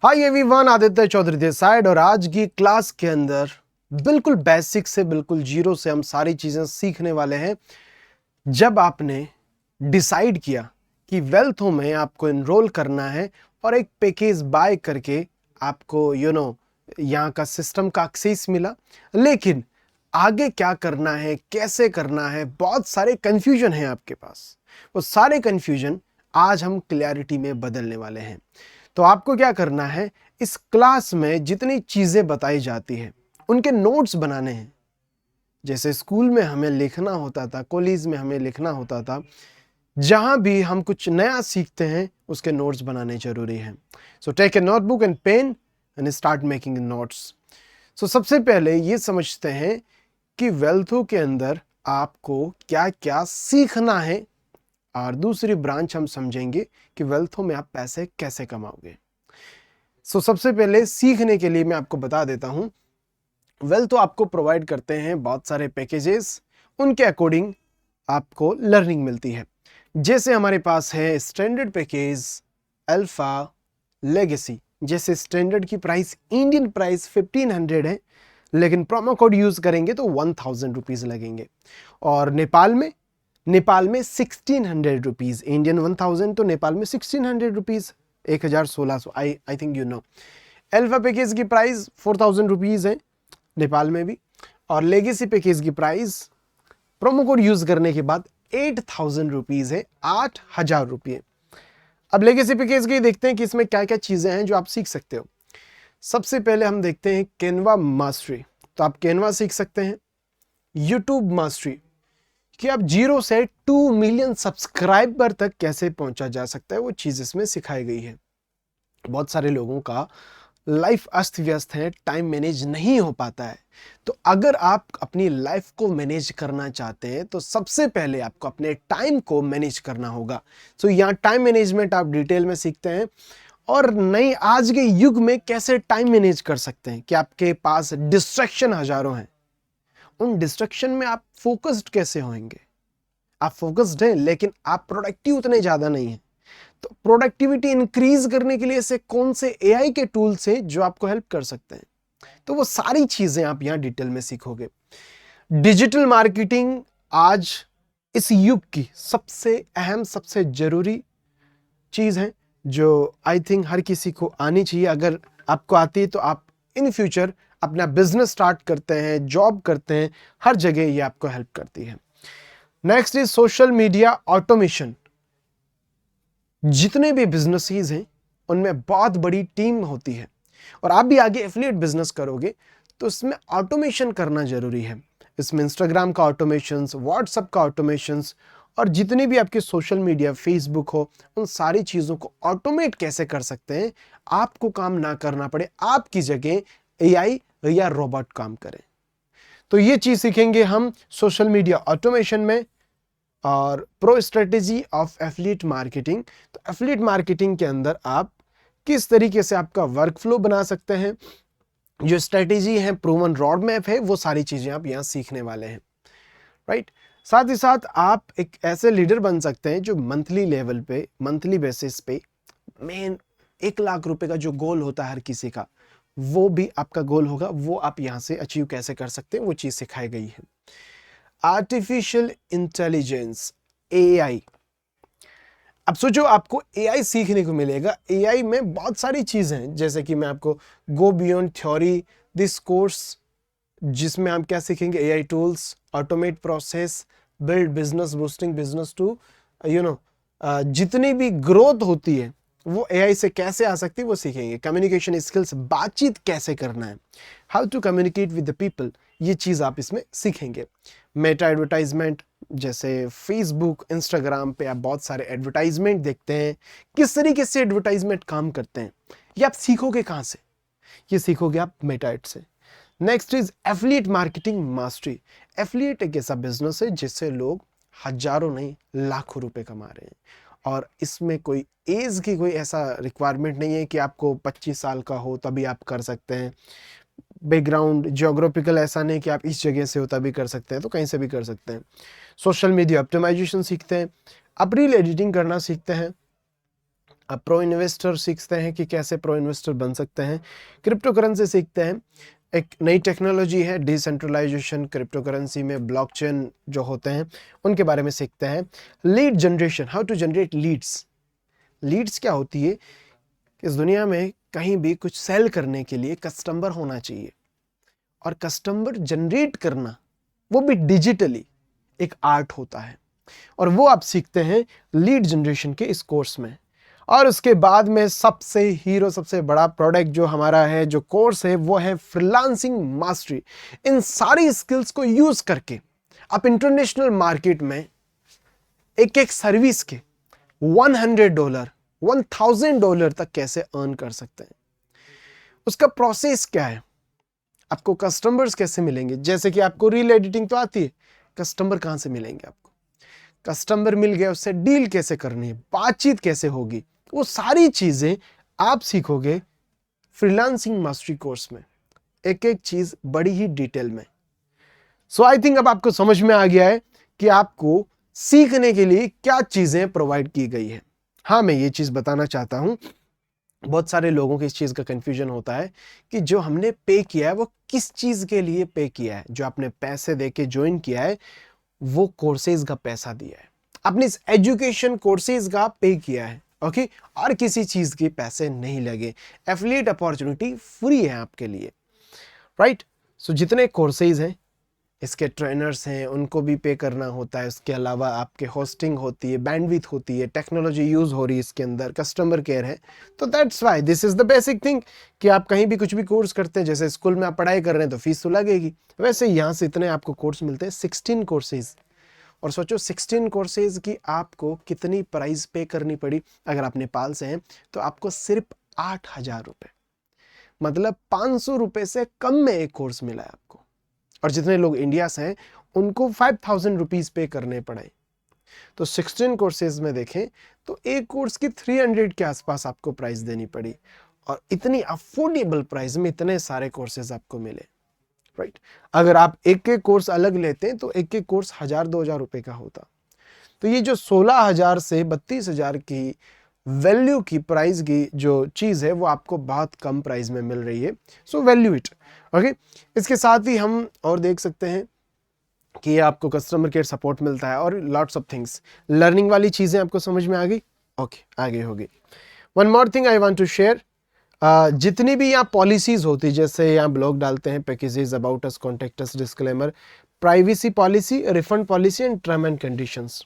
Hi everyone, Aditya Chaudhary this side. और आज की क्लास के अंदर बिल्कुल बेसिक से बिल्कुल जीरो से हम सारी चीजें सीखने वाले हैं। जब आपने डिसाइड किया कि वेल्थो में आपको एनरोल करना है और एक पैकेज बाय करके आपको यहाँ का सिस्टम का एक्सेस मिला, लेकिन आगे क्या करना है, कैसे करना है, बहुत सारे कंफ्यूजन हैं आपके पास। वो सारे कंफ्यूजन आज हम क्लैरिटी में बदलने वाले हैं। तो आपको क्या करना है, इस क्लास में जितनी चीजें बताई जाती हैं उनके नोट्स बनाने हैं। जैसे स्कूल में हमें लिखना होता था, कॉलेज में हमें लिखना होता था, जहां भी हम कुछ नया सीखते हैं उसके नोट्स बनाने जरूरी हैं। So take a notebook and pen and start making notes. So सबसे पहले ये समझते हैं कि वेल्थो के अंदर आपको क्या क्या सीखना है, और दूसरी ब्रांच हम समझेंगे कि वेल्थो में आप पैसे कैसे कमाओगे। सो सबसे पहले सीखने के लिए मैं आपको बता देता हूं, वेल्थो आपको प्रोवाइड करते हैं बहुत सारे पैकेजेस, उनके अकॉर्डिंग आपको लर्निंग मिलती है। जैसे हमारे पास है स्टैंडर्ड पैकेज, अल्फा, लेगेसी। जैसे स्टैंडर्ड की प्राइस, इंडियन प्राइस 1500 है, लेकिन प्रोमो कोड यूज करेंगे तो 1000 रुपीज लगेंगे। और नेपाल में 1600 रुपीज, इंडियन 1000 तो नेपाल में 1600 rupees, 1600। I think you know. Alpha package की प्राइस 4000 रुपीज है नेपाल में भी, और लेगेसी पैकेज की प्राइस प्रोमो कोड यूज करने के बाद 8000 रुपीज है, 8000 रुपये। अब लेगेसी पैकेज की देखते हैं कि इसमें क्या क्या चीजें हैं जो आप सीख सकते हो। सबसे पहले हम देखते हैं कैनवा मास्टरी। तो आप कैनवा सीख सकते हैं। यूट्यूब मास्टरी, कि आप 0 से 2 मिलियन सब्सक्राइबर तक कैसे पहुंचा जा सकता है, वो चीज इसमें सिखाई गई है। बहुत सारे लोगों का लाइफ अस्त व्यस्त है, टाइम मैनेज नहीं हो पाता है। तो अगर आप अपनी लाइफ को मैनेज करना चाहते हैं तो सबसे पहले आपको अपने टाइम को मैनेज करना होगा। सो यहाँ टाइम मैनेजमेंट आप डिटेल में सीखते हैं, और नई आज के युग में कैसे टाइम मैनेज कर सकते हैं कि आपके पास डिस्ट्रैक्शन हजारों हैं, उन डिस्ट्रैक्शन में आप फोकस्ड कैसे होंगे। आप फोकस्ड हैं लेकिन आप प्रोडक्टिव उतने ज्यादा नहीं हैं। तो प्रोडक्टिविटी इंक्रीज करने के लिए ऐसे कौन से एआई के टूल्स हैं जो आपको हेल्प कर सकते हैं, तो वो सारी चीजें आप यहां डिटेल में सीखोगे। डिजिटल मार्केटिंग आज इस युग की सबसे अहम, सबसे जरूरी चीज है, जो आई थिंक हर किसी को आनी चाहिए। अगर आपको आती है तो आप इन फ्यूचर अपना बिजनेस स्टार्ट करते हैं, जॉब करते हैं, हर जगह ये आपको हेल्प करती है। Next is social media automation. जितने भी बिजनेसेस हैं उनमें बहुत बड़ी टीम होती है, और आप भी आगे एफिलिएट बिजनेस करोगे तो इसमें ऑटोमेशन करना जरूरी है। इसमें इंस्टाग्राम का ऑटोमेशन, व्हाट्सएप का ऑटोमेशन, और जितनी भी आपके सोशल मीडिया, फेसबुक हो, उन सारी चीजों को ऑटोमेट कैसे कर सकते हैं, आपको काम ना करना पड़े, आपकी जगह एआई या रोबोट काम करे। तो ये चीज सीखेंगे हम सोशल मीडिया ऑटोमेशन में। और pro strategy of affiliate marketing. तो एफिलिएट मार्केटिंग के अंदर आप किस तरीके से आपका वर्क फ्लो बना सकते हैं, जो स्ट्रेटेजी है, प्रूवन रोड मैप है, वो सारी चीजें आप यहां सीखने वाले हैं, राइट। साथ ही साथ आप एक ऐसे लीडर बन सकते हैं जो मंथली लेवल पे, मंथली बेसिस पे मेन 1 लाख रुपए का जो गोल होता है हर किसी का, वो भी आपका गोल होगा। वो आप यहां से अचीव कैसे कर सकते हैं, वो चीज सिखाई गई है। Artificial intelligence, AI. अब सोचो आपको एआई सीखने को मिलेगा। एआई में बहुत सारी चीजें हैं, जैसे कि मैं आपको go beyond theory this course, जिसमें आप क्या सीखेंगे, AI tools, automate process, build business, boosting business to जितनी भी ग्रोथ होती है वो एआई से कैसे आ सकती है वो सीखेंगे। कम्युनिकेशन स्किल्स, बातचीत कैसे करना है, how to communicate with the people, ये चीज आप इसमें सीखेंगे। मेटा एडवर्टाइजमेंट, जैसे फेसबुक, इंस्टाग्राम पे आप बहुत सारे एडवर्टाइजमेंट देखते हैं, किस तरीके से एडवर्टाइजमेंट काम करते हैं, ये आप सीखोगे कहां से, ये सीखोगे आप मेटा एड से। Next is affiliate marketing mastery. Affiliate एक ऐसा बिजनेस है जिससे लोग हजारों नहीं लाखों रुपए कमा रहे हैं, और इसमें कोई एज की कोई ऐसा रिक्वायरमेंट नहीं है कि आपको 25 साल का हो तभी आप कर सकते हैं। बैकग्राउंड जियोग्राफिकल ऐसा नहीं कि आप इस जगह से हो तभी कर सकते हैं, तो कहीं से भी कर सकते हैं। सोशल मीडिया ऑप्टिमाइजेशन सीखते हैं, आप रील एडिटिंग करना सीखते हैं, अब प्रो इन्वेस्टर सीखते हैं कि कैसे प्रो इन्वेस्टर बन सकते हैं, क्रिप्टो करेंसी सीखते हैं, एक नई टेक्नोलॉजी है डिसेंट्रलाइजेशन, क्रिप्टो करेंसी में ब्लॉकचेन जो होते हैं उनके बारे में सीखते हैं, lead generation, how to generate leads. Leads क्या होती है? इस दुनिया में कहीं भी कुछ सेल करने के लिए कस्टमर होना चाहिए, और कस्टमर जनरेट करना वो भी डिजिटली एक आर्ट होता है, और वो आप सीखते हैं लीड जनरेशन के इस कोर्स में। और उसके बाद में सबसे हीरो, सबसे बड़ा प्रोडक्ट जो हमारा है, जो कोर्स है, वो है फ्रीलांसिंग मास्टरी। इन सारी स्किल्स को यूज करके आप इंटरनेशनल मार्केट में एक एक सर्विस के $100, $1000 तक कैसे अर्न कर सकते हैं। उसका प्रोसेस क्या है, आपको कस्टमर्स कैसे मिलेंगे, जैसे कि आपको रील एडिटिंग तो आती है, कस्टमर कहां से मिलेंगे आपको, कस्टमर मिल गया उससे डील कैसे करनी है, बातचीत कैसे होगी, वो सारी चीजें आप सीखोगे फ्रीलांसिंग मास्टरी कोर्स में, एक एक चीज बड़ी ही डिटेल में। सो आई थिंक अब आपको समझ में आ गया है कि आपको सीखने के लिए क्या चीजें प्रोवाइड की गई है। हाँ, मैं ये चीज बताना चाहता हूं, बहुत सारे लोगों को इस चीज का कंफ्यूजन होता है कि जो हमने पे किया है वो किस चीज के लिए पे किया है। जो आपने पैसे देके ज्वाइन किया है वो कोर्सेज का पैसा दिया है, आपने इस एजुकेशन कोर्सेज का पे किया है, ओके, और किसी चीज के पैसे नहीं लगे। एफिलिएट अपॉर्चुनिटी फ्री है आपके लिए, राइट। सो जितने कोर्सेज हैं, इसके ट्रेनर्स हैं, उनको भी पे करना होता है। उसके अलावा आपके होस्टिंग होती है, बैंडविड्थ होती है, टेक्नोलॉजी यूज हो रही है इसके अंदर, कस्टमर केयर है। तो that's why this is the basic thing कि आप कहीं भी कुछ भी कोर्स करते हैं, जैसे स्कूल में आप पढ़ाई कर रहे हैं तो फीस तो लगेगी, वैसे यहाँ से इतने आपको कोर्स मिलते हैं, 16 कोर्सेज। और सोचो 16 कोर्सेज की आपको कितनी प्राइस पे करनी पड़ी। अगर आप नेपाल से हैं तो आपको सिर्फ 8000 रुपये, मतलब 500 रुपये से कम में एक कोर्स मिला है आपको। और जितने लोग इंडिया से हैं उनको 5000 रुपीज पे करने पड़े। तो 16 कोर्सेज में देखें तो एक कोर्स की 300 के आसपास आपको प्राइस देनी पड़ी, और इतनी अफोर्डेबल प्राइस में इतने सारे कोर्सेज आपको मिले, राइट। अगर आप एक एक कोर्स अलग लेते हैं तो एक एक कोर्स 1000-2000 रुपए का होता। तो ये जो 16000 से 32000 की वैल्यू की प्राइस की जो चीज है वो आपको बहुत कम प्राइस में मिल रही है। So value it, okay. इसके साथ ही हम और देख सकते हैं कि आपको कस्टमर केयर सपोर्ट मिलता है और लॉट्स ऑफ थिंग्स। लर्निंग वाली चीजें आपको समझ में आ गई, ओके, आगे होगी। One more thing I want to share, जितनी भी यहाँ पॉलिसीज होती है, जैसे यहाँ ब्लॉग डालते हैं, packages, about us, contact us, disclaimer, privacy policy, refund policy and term and conditions,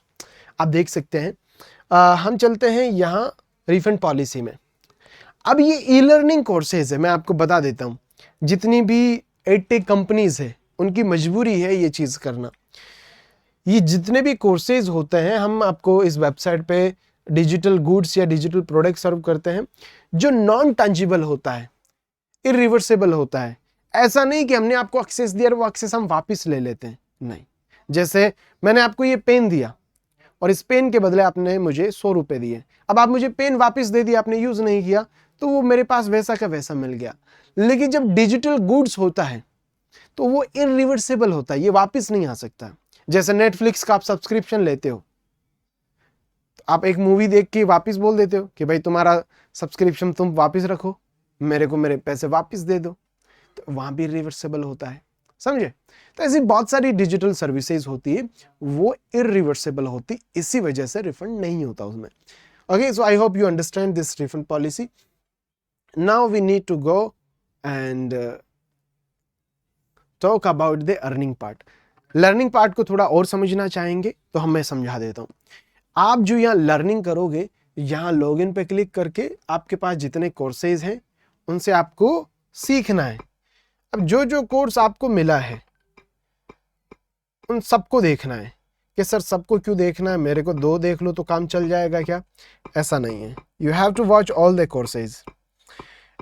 आप देख सकते हैं। हम चलते हैं यहाँ रिफंड पॉलिसी में। अब ये ई लर्निंग कोर्सेज है, मैं आपको बता देता हूँ, जितनी भी एडटेक कंपनीज है उनकी मजबूरी है ये चीज़ करना। ये जितने भी कोर्सेज होते हैं, हम आपको इस वेबसाइट पे डिजिटल गुड्स या डिजिटल प्रोडक्ट सर्व करते हैं जो नॉन टंजिबल होता है, इरिवर्सिबल होता है। ऐसा नहीं कि हमने आपको एक्सेस दिया और वो एक्सेस हम वापस ले लेते हैं, नहीं। जैसे मैंने आपको ये पेन दिया और इस पेन के बदले आपने मुझे 100 रुपए दिए, अब आप मुझे पेन वापस दे दिया, आपने यूज नहीं किया, तो वो मेरे पास वैसा का वैसा मिल गया। लेकिन जब डिजिटल गुड्स होता है तो वो इरिवर्सिबल होता है, ये वापस नहीं आ सकता। जैसे नेटफ्लिक्स का आप सब्सक्रिप्शन लेते हो, आप एक मूवी देख के वापस बोल देते हो कि भाई तुम्हारा सब्सक्रिप्शन तुम वापस रखो, मेरे को मेरे पैसे वापस दे दो, तो वहां भी रिवर्सिबल होता है, समझे। तो ऐसी बहुत सारी डिजिटल सर्विसेज होती है, वो इरिवर्सिबल होती, इसी वजह से रिफंड नहीं होता उसमें। Okay, so I hope you understand this refund policy. Now we need to go and talk about the earning part. Learning part को थोड़ा और समझना चाहेंगे तो मैं समझा देता हूं। आप जो यहाँ लर्निंग करोगे, यहाँ लॉगिन पे क्लिक करके आपके पास जितने कोर्सेज हैं उनसे आपको सीखना है। अब जो जो कोर्स आपको मिला है उन सबको देखना है कि सर सबको क्यों देखना है, मेरे को 2 देख लो तो काम चल जाएगा क्या, ऐसा नहीं है। You have to watch all the courses.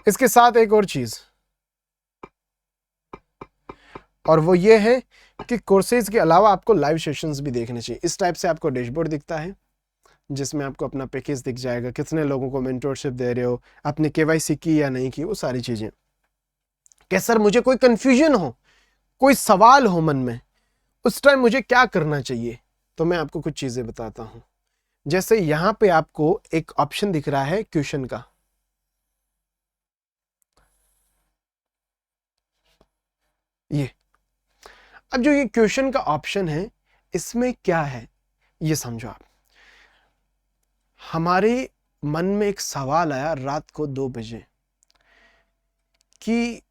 इसके साथ एक और चीज, और वो ये है कि कोर्सेज के अलावा आपको लाइव सेशंस भी देखने चाहिए। इस टाइप से आपको डैशबोर्ड दिखता है जिसमें आपको अपना पैकेज दिख जाएगा, कितने लोगों को मेंटरशिप दे रहे हो, आपने केवाईसी की या नहीं की, वो सारी चीजें। क्या सर मुझे कोई कंफ्यूजन हो, कोई सवाल हो मन में, उस टाइम मुझे क्या करना चाहिए, तो मैं आपको कुछ चीजें बताता हूं। जैसे यहां पे आपको एक ऑप्शन दिख रहा है क्वेश्चन का, ये अब जो ये क्वेश्चन का ऑप्शन है इसमें क्या है ये समझो आप। हमारे मन में एक सवाल आया रात को 2 बजे कि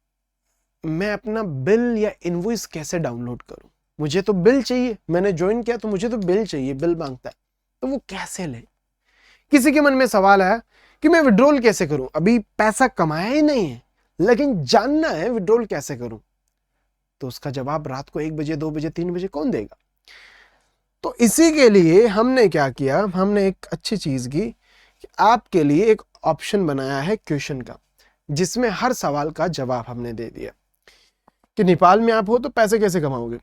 मैं अपना बिल या इनवॉइस कैसे डाउनलोड करूं। मुझे तो बिल चाहिए, मैंने ज्वाइन किया तो मुझे तो बिल चाहिए, बिल मांगता है तो वो कैसे ले। किसी के मन में सवाल आया कि मैं विड्रॉल कैसे करूं, अभी पैसा कमाया ही नहीं है लेकिन जानना है विड्रॉल कैसे करूं। तो उसका जवाब रात को 1 बजे 2 बजे 3 बजे कौन देगा। तो इसी के लिए हमने क्या किया, हमने एक अच्छी चीज की कि आपके लिए एक ऑप्शन बनाया है क्वेश्चन का, जिसमें हर सवाल का जवाब हमने दे दिया कि नेपाल में आप हो तो पैसे कैसे कमाओगे।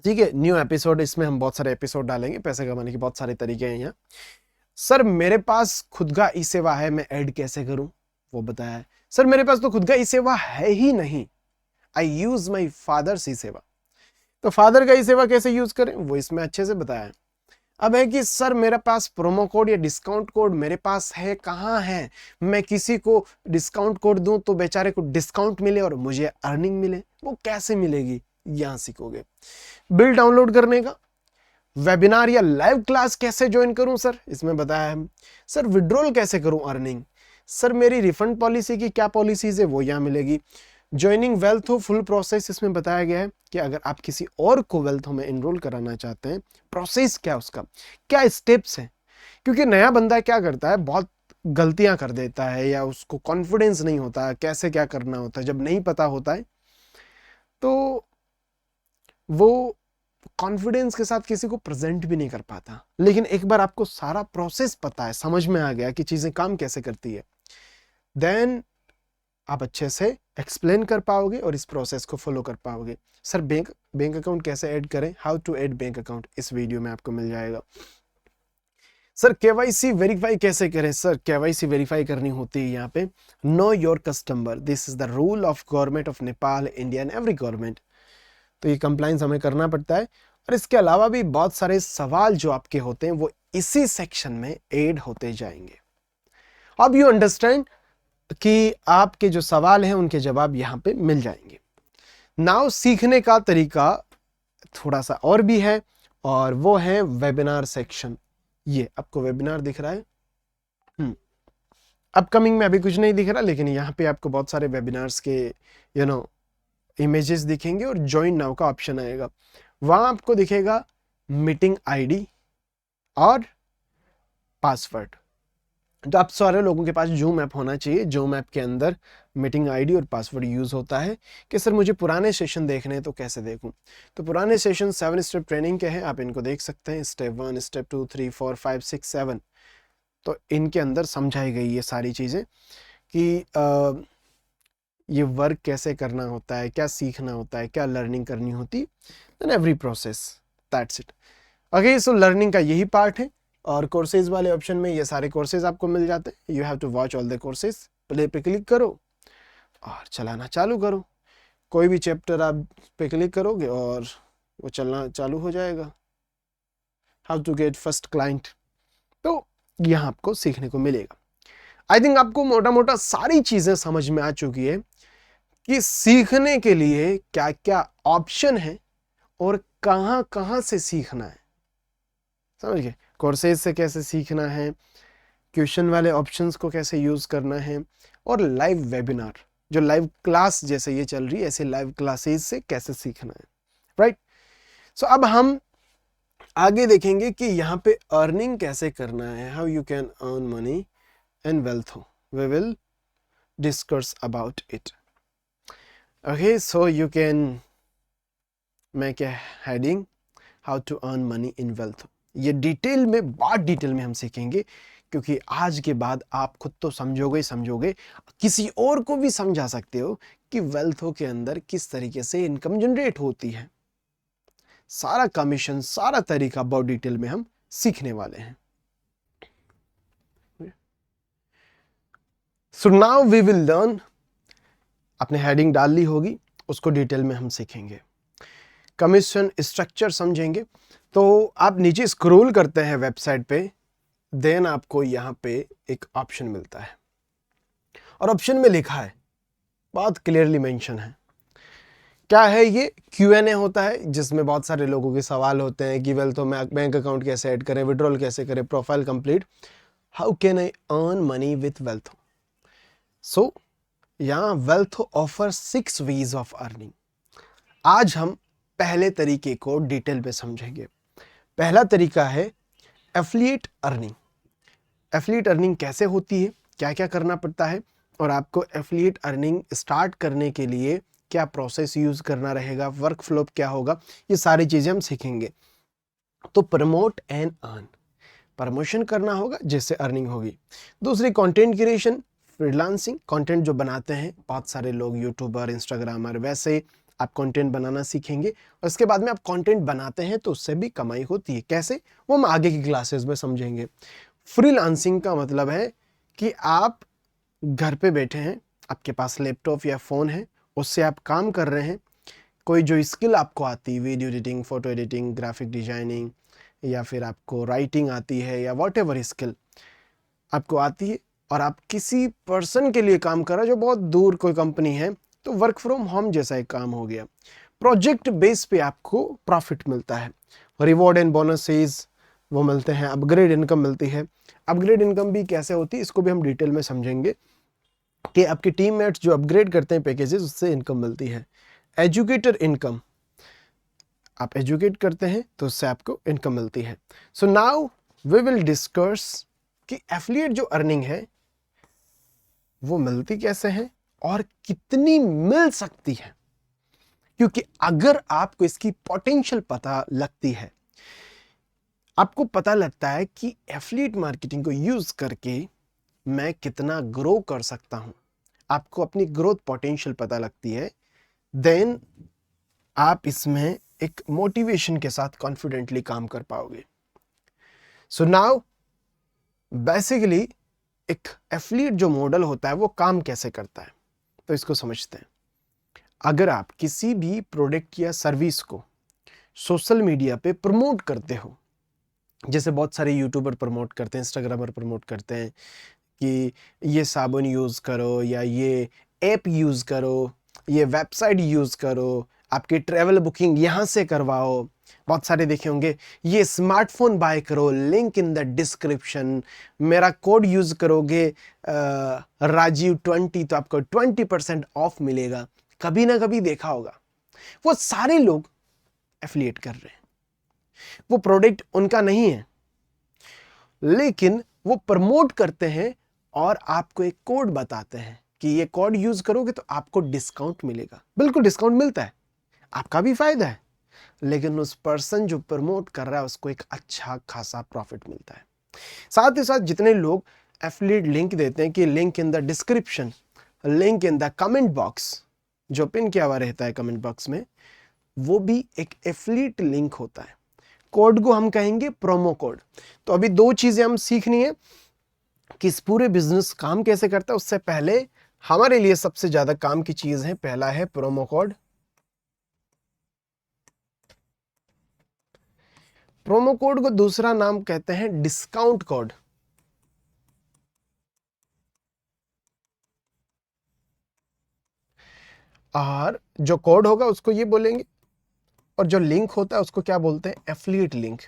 ठीक है, न्यू एपिसोड, इसमें हम बहुत सारे एपिसोड डालेंगे, पैसे कमाने के बहुत सारे तरीके हैं यहाँ। सर मेरे पास खुद का ई सेवा है, मैं ऐड कैसे करूं, वो बताया है। सर मेरे पास तो खुद का ई सेवा है ही नहीं, आई यूज माई फादर्स ई सेवा। तो फादर का ई सेवा कैसे यूज करें वो इसमें अच्छे से बताया है। अब है कि सर मेरे पास प्रोमो कोड या डिस्काउंट कोड मेरे पास है, कहाँ है, मैं किसी को डिस्काउंट कोड दूं तो बेचारे को डिस्काउंट मिले और मुझे अर्निंग मिले, वो कैसे मिलेगी, यहां सीखोगे। बिल डाउनलोड करने का, वेबिनार या लाइव क्लास कैसे ज्वाइन करूं सर, इसमें बताया है। सर विड्रॉल कैसे करूं अर्निंग, सर मेरी रिफंड पॉलिसी की क्या पॉलिसीज है वो यहां मिलेगी। ज्वाइनिंग वेल्थ हो फुल प्रोसेस इसमें बताया गया है कि अगर आप किसी और को वेल्थ में एनरोल कराना चाहते हैं, प्रोसेस क्या उसका, क्या स्टेप्स है। क्योंकि नया बंदा क्या करता है, बहुत गलतियां कर देता है या उसको कॉन्फिडेंस नहीं होता कैसे क्या करना होता है। जब नहीं पता होता है तो वो कॉन्फिडेंस के साथ किसी को प्रेजेंट भी नहीं कर पाता। लेकिन एक बार आपको सारा प्रोसेस पता है, समझ में आ गया कि चीजें काम कैसे करती है, देन आप अच्छे से एक्सप्लेन कर पाओगे और इस प्रोसेस को फॉलो कर पाओगे। सर बैंक अकाउंट कैसे ऐड करें, how to add bank account, इस वीडियो में आपको मिल जाएगा। सर केवाईसी वेरीफाई कैसे करें, सर केवाईसी वेरीफाई करनी होती है यहाँ पे, know your customer, this is the rule of government of Nepal, India and every government. तो ये कंप्लाइंस हमें करना पड़ता है। और इसके अलावा भी बहुत सारे सवाल जो आपके होते हैं वो इसी सेक्शन में ऐड होते जाएंगे। अब यू अंडरस्टैंड कि आपके जो सवाल हैं उनके जवाब यहाँ पे मिल जाएंगे। नाउ सीखने का तरीका थोड़ा सा और भी है और वो है वेबिनार सेक्शन। ये आपको वेबिनार दिख रहा है, अपकमिंग में अभी कुछ नहीं दिख रहा, लेकिन यहाँ पे आपको बहुत सारे वेबिनार्स के इमेजेस दिखेंगे और ज्वाइन नाउ का ऑप्शन आएगा। वहां आपको दिखेगा मीटिंग आईडी और पासवर्ड। तो आप सारे लोगों के पास जूम ऐप होना चाहिए। जूम ऐप के अंदर मीटिंग आईडी और पासवर्ड यूज होता है कि सर मुझे पुराने सेशन देखने हैं तो कैसे देखूं। तो पुराने सेशन 7 स्टेप ट्रेनिंग के हैं, आप इनको देख सकते हैं, स्टेप 1 स्टेप 2 3 4 5 6 7। तो इनके अंदर समझाई गई ये सारी चीजें कि ये वर्क कैसे करना होता है, क्या सीखना होता है, क्या लर्निंग करनी होती, then every process, that's it. Okay, so learning का यही पार्ट है। और कोर्सेज वाले ऑप्शन में ये सारे कोर्सेज आपको मिल जाते हैं। You have to watch all the courses, play पे क्लिक करो और चलाना चालू करो। कोई भी चैप्टर आप पे क्लिक करोगे और वो चलना चालू हो जाएगा। How to get first client, तो यहाँ आपको सीखने को मिलेगा। आई थिंक आपको मोटा मोटा सारी चीजें समझ में आ चुकी है कि सीखने के लिए क्या क्या ऑप्शन है और कहां कहां से सीखना है। समझ गए, कोर्सेज से कैसे सीखना है, क्वेश्चन वाले ऑप्शंस को कैसे यूज करना है, और लाइव वेबिनार जो लाइव क्लास जैसे ये चल रही है ऐसे लाइव क्लासेस से कैसे सीखना है, राइट। सो अब हम आगे देखेंगे कि यहाँ पे अर्निंग कैसे करना है, how you can earn money and wealth, we will discuss about it. Okay, so you can make a heading how to earn money in wealth. ये डिटेल में, बहुत डिटेल में हम सीखेंगे, क्योंकि आज के बाद आप खुद तो समझोगे ही समझोगे, किसी और को भी समझा सकते हो कि वेल्थों के अंदर किस तरीके से इनकम जनरेट होती है। सारा कमीशन, सारा तरीका बहुत डिटेल में हम सीखने वाले हैं। So now we will learn, आपने हेडिंग डाल ली होगी, उसको डिटेल में हम सीखेंगे। कमीशन स्ट्रक्चर समझेंगे। तो आप नीचे स्क्रॉल करते हैं वेबसाइट पे, देन आपको यहाँ पे एक ऑप्शन मिलता है और ऑप्शन में लिखा है, बहुत क्लियरली मेंशन है। क्या है ये? Q&A होता है जिसमें बहुत सारे लोगों के सवाल होते हैं कि वेल तो मैं बैंक अकाउंट कैसे ऐड करें, विड्रॉल कैसे करें, profile complete, how can I earn money with Wealth. So यहाँ Wealth offer 6 ways of earning. आज हम पहले तरीके को डिटेल में समझेंगे। पहला तरीका है एफिलिएट अर्निंग। एफिलिएट अर्निंग कैसे होती है, क्या क्या करना पड़ता है, और आपको एफिलिएट अर्निंग स्टार्ट करने के लिए क्या प्रोसेस यूज करना रहेगा, वर्क फ्लो क्या होगा, ये सारी चीजें हम सीखेंगे। तो प्रमोट एंड अर्न, प्रमोशन करना होगा जिससे अर्निंग होगी। दूसरी कंटेंट क्रिएशन, फ्रीलांसिंग, कंटेंट जो बनाते हैं बहुत सारे लोग, यूट्यूबर, इंस्टाग्रामर, वैसे आप कंटेंट बनाना सीखेंगे और इसके बाद में आप कंटेंट बनाते हैं तो उससे भी कमाई होती है। कैसे, वो हम आगे की क्लासेस में समझेंगे। फ्रीलांसिंग का मतलब है कि आप घर पे बैठे हैं, आपके पास लैपटॉप या फ़ोन है, उससे आप काम कर रहे हैं। कोई जो स्किल आपको आती है, video editing, photo editing, graphic designing, या फिर आपको राइटिंग आती है, या वॉट एवर स्किल आपको आती है, और आप किसी पर्सन के लिए काम कर रहे हैं जो बहुत दूर कोई कंपनी है, तो वर्क फ्रॉम होम जैसा एक काम हो गया। प्रोजेक्ट बेस पे आपको प्रॉफिट मिलता है, रिवॉर्ड एंड बोनसेस वो मिलते हैं, अपग्रेड इनकम मिलती है। अपग्रेड इनकम भी कैसे होती है इसको भी हम डिटेल में समझेंगे कि आपके टीममेट्स जो अपग्रेड करते हैं पैकेजेस, उससे इनकम मिलती है। एजुकेटर इनकम, आप एजुकेट करते हैं तो उससे आपको इनकम मिलती है। So now we will discuss कि एफिलिएट जो अर्निंग है वो मिलती कैसे है और कितनी मिल सकती है। क्योंकि अगर आपको इसकी पोटेंशियल पता लगती है, आपको पता लगता है कि एफिलिएट मार्केटिंग को यूज करके मैं कितना ग्रो कर सकता हूं, आपको अपनी ग्रोथ पोटेंशियल पता लगती है, देन आप इसमें एक मोटिवेशन के साथ कॉन्फिडेंटली काम कर पाओगे। सो नाउ बेसिकली एक एफिलिएट जो मॉडल होता है वो काम कैसे करता है, तो इसको समझते हैं। अगर आप किसी भी प्रोडक्ट या सर्विस को सोशल मीडिया पे प्रमोट करते हो, जैसे बहुत सारे यूट्यूबर प्रमोट करते हैं, इंस्टाग्रामर प्रमोट करते हैं कि ये साबुन यूज़ करो, या ये ऐप यूज़ करो, ये वेबसाइट यूज़ करो, आपकी ट्रैवल बुकिंग यहाँ से करवाओ, बहुत सारे देखे होंगे, ये स्मार्टफोन बाय करो, लिंक इन द डिस्क्रिप्शन, मेरा कोड यूज़ करोगे राजीव20 तो आपको 20% ऑफ मिलेगा। कभी ना कभी देखा होगा, वो सारे लोग एफिलिएट कर रहे हैं, वो प्रोडक्ट उनका नहीं है, लेकिन वो प्रमोट करते हैं और आपको एक कोड बताते हैं कि ये कोड यूज करोगे तो आपको डिस्काउंट मिलेगा। बिल्कुल डिस्काउंट मिलता है, आपका भी फायदा है, लेकिन उस पर्सन जो प्रमोट कर रहा है उसको एक अच्छा खासा प्रॉफिट मिलता है। साथ ही साथ जितने लोग एफिलिएट लिंक देते हैं कि link in the description, link in the comment box, जो पिन किया हुआ रहता है कमेंट बॉक्स में, वो भी एक एफिलिएट लिंक होता है। कोड को हम कहेंगे प्रोमो कोड। तो अभी दो चीजें हम सीखनी है कि इस पूरे बिजनेस काम कैसे करता है। उससे पहले हमारे लिए सबसे ज्यादा काम की चीज है, पहला है प्रोमो कोड। प्रोमो कोड को दूसरा नाम कहते हैं डिस्काउंट कोड। और जो कोड होगा उसको ये बोलेंगे, और जो लिंक होता है उसको क्या बोलते हैं, एफिलिएट लिंक।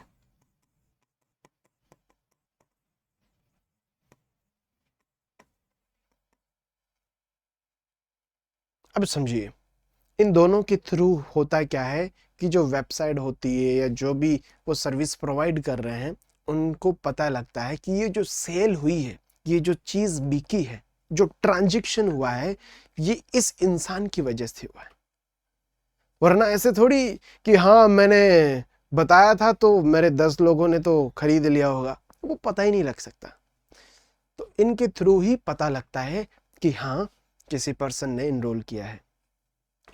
अब समझिए, इन दोनों के थ्रू होता क्या है कि जो वेबसाइट होती है या जो भी वो सर्विस प्रोवाइड कर रहे हैं, उनको पता लगता है कि ये जो सेल हुई है, ये जो चीज बिकी है, जो ट्रांजैक्शन हुआ है, ये इस इंसान की वजह से हुआ है। वरना ऐसे थोड़ी कि हाँ मैंने बताया था तो मेरे 10 लोगों ने तो खरीद लिया होगा, वो पता ही नहीं लग सकता। तो इनके थ्रू ही पता लगता है कि हाँ किसी पर्सन ने इनरोल किया है।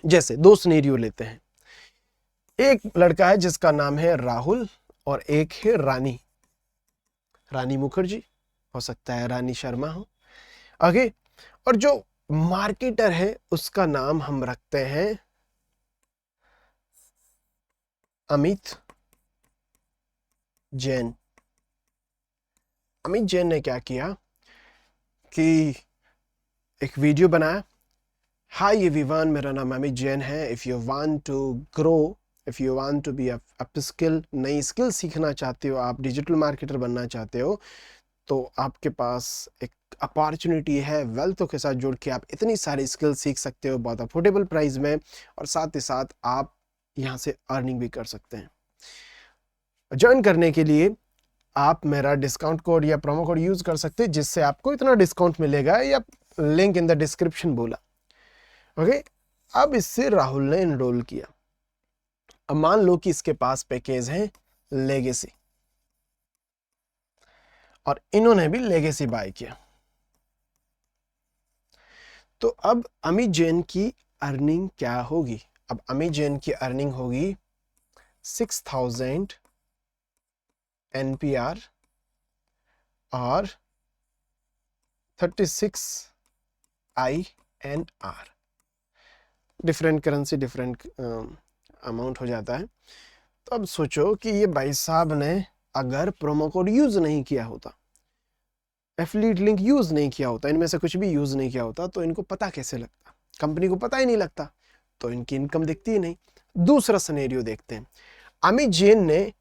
जैसे दो सिनेरियो लेते हैं, एक लड़का है जिसका नाम है राहुल और एक है रानी, रानी मुखर्जी, हो सकता है रानी शर्मा हो आगे। और जो मार्केटर है उसका नाम हम रखते हैं अमित जैन। अमित जैन ने क्या किया कि एक वीडियो बनाया। हाय एवरीवन, मेरा नाम अमित जैन है। If you want to grow, if you want to be upskill, नई स्किल सीखना चाहते हो, आप डिजिटल मार्केटर बनना चाहते हो, तो आपके पास एक अपॉर्चुनिटी है। वेल्थों के साथ जुड़ के आप इतनी सारी स्किल सीख सकते हो बहुत अफोर्डेबल प्राइस में, और साथ ही साथ आप यहाँ से अर्निंग भी कर सकते हैं। ज्वाइन करने के लिए आप मेरा डिस्काउंट कोड या प्रोमो कोड यूज कर सकते हैं, जिससे आपको इतना डिस्काउंट मिलेगा, या लिंक इन द डिस्क्रिप्शन बोला। ओके, अब इससे राहुल ने इनरोल किया। अब मान लो कि इसके पास पैकेज है लेगेसी, और इन्होंने भी लेगेसी बाय किया। तो अब अमित जैन की अर्निंग क्या होगी? अब अमित जैन की अर्निंग होगी 6000 NPR और 36 INR। Different currency different amount हो जाता है। तो अब सोचो कि ये भाई साहब ने अगर प्रोमो कोड यूज नहीं किया होता, एफिलिएट लिंक यूज नहीं किया होता, इनमें से कुछ भी यूज नहीं किया होता, तो इनको पता कैसे लगता? कंपनी को पता ही नहीं लगता, तो इनकी इनकम दिखती ही नहीं। दूसरा सिनेरियो देखते हैं। अमित जैन ने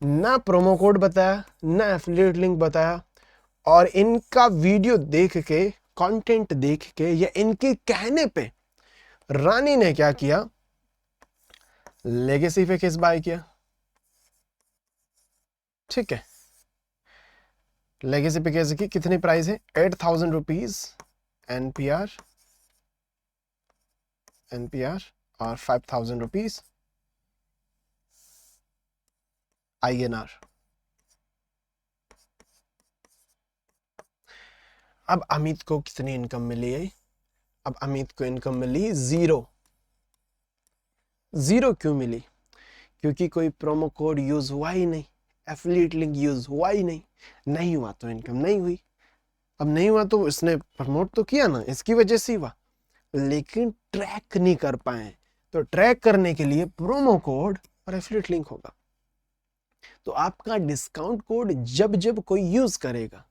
ना प्रोमो कोड बताया, ना एफिलिएट लिंक बताया, और इनका वीडियो देख के, कंटेंट देख के, या इनके कहने पे रानी ने क्या किया? लेगेसी पे केस बाय किया। ठीक है, लेगेसी पे केस की कितनी प्राइस है? 8000 रुपीज एनपीआर और 5000 रुपीज INR। अब अमित को कितनी इनकम मिली है? अब अमित को इनकम मिली जीरो। जीरो क्यों मिली? क्योंकि कोई प्रोमो कोड यूज हुआ ही नहीं, एफिलिएट लिंक यूज हुआ ही नहीं। नहीं हुआ तो इनकम नहीं हुई। अब नहीं हुआ तो इसने प्रमोट तो किया ना, इसकी वजह से हुआ, लेकिन ट्रैक नहीं कर पाए। तो ट्रैक करने के लिए प्रोमो कोड और एफिलिएट लिंक होगा। तो आपका डिस्काउंट कोड जब जब कोई यूज करेगा